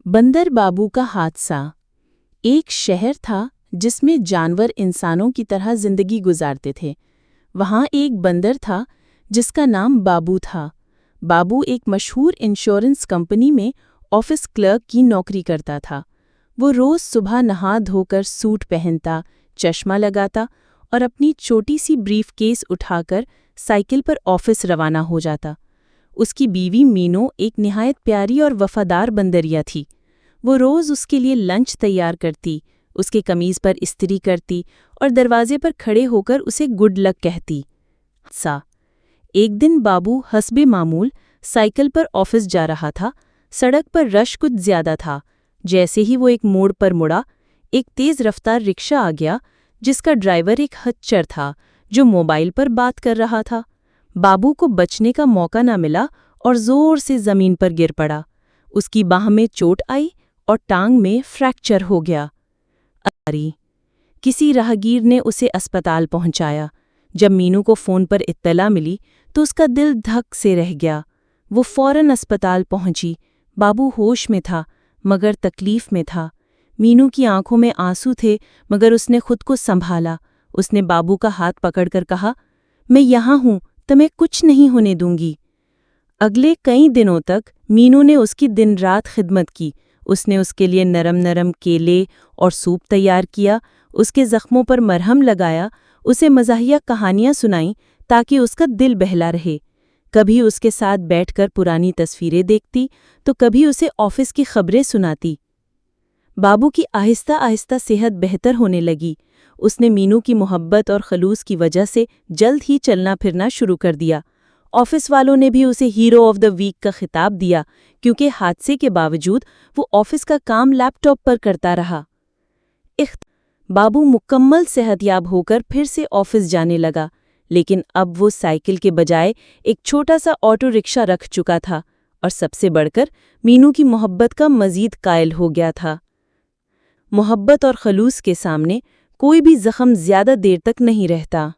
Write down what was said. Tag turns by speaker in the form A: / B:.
A: बंदर बाबू का हादसा। एक शहर था जिसमें जानवर इंसानों की तरह जिंदगी गुजारते थे। वहाँ एक बंदर था जिसका नाम बाबू था। बाबू एक मशहूर इंश्योरेंस कंपनी में ऑफिस क्लर्क की नौकरी करता था। वो रोज सुबह नहा धोकर सूट पहनता, चश्मा लगाता और अपनी छोटी सी ब्रीफ केस उठाकर साइकिल पर ऑफिस रवाना हो जाता। उसकी बीवी मीनू एक निहायत प्यारी और वफादार बंदरिया थी। वो रोज उसके लिए लंच तैयार करती, उसके कमीज पर इस्त्री करती और दरवाजे पर खड़े होकर उसे गुड लक कहती। एक दिन बाबू हस्बे मामूल साइकिल पर ऑफिस जा रहा था। सड़क पर रश कुछ ज्यादा था। जैसे ही वो एक मोड़ पर मुड़ा, एक तेज रफ्तार रिक्शा आ गया जिसका ड्राइवर एक खच्चर था जो मोबाइल पर बात कर रहा था। बाबू को बचने का मौका न मिला और जोर से जमीन पर गिर पड़ा। उसकी बाह में चोट आई और टांग में फ्रैक्चर हो गया। किसी राहगीर ने उसे अस्पताल पहुंचाया। जब मीनू को फोन पर इत्तला मिली तो उसका दिल धक से रह गया। वो फौरन अस्पताल पहुंची। बाबू होश में था मगर तकलीफ में था। मीनू की आंखों में आंसू थे मगर उसने खुद को संभाला। उसने बाबू का हाथ पकड़कर कहा, मैं यहाँ हूँ, तुम्हें कुछ नहीं होने दूंगी। अगले कई दिनों तक मीनू ने उसकी दिन रात खिदमत की। उसने उसके लिए नरम नरम केले और सूप तैयार किया, उसके जख्मों पर मरहम लगाया, उसे मज़ाहिया कहानियां सुनाईं ताकि उसका दिल बहला रहे। कभी उसके साथ बैठकर पुरानी तस्वीरें देखती तो कभी उसे ऑफिस की खबरें सुनाती। बाबू की आहिस्ता आहिस्ता सेहत बेहतर होने लगी। उसने मीनू की मोहब्बत और खलूस की वजह से जल्द ही चलना फिरना शुरू कर दिया। ऑफिस वालों ने भी उसे हीरो ऑफ द वीक का खिताब दिया क्योंकि हादसे के बावजूद वो ऑफिस का काम लैपटॉप पर करता रहा। बाबू मुकम्मल सेहतयाब होकर फिर से ऑफिस जाने लगा, लेकिन अब वो साइकिल के बजाय एक छोटा सा ऑटो रिक्शा रख चुका था और सबसे बढ़कर मीनू की मोहब्बत का मजीद कायल हो गया था। मोहब्बत और खलूस के सामने कोई भी जख्म ज्यादा देर तक नहीं रहता।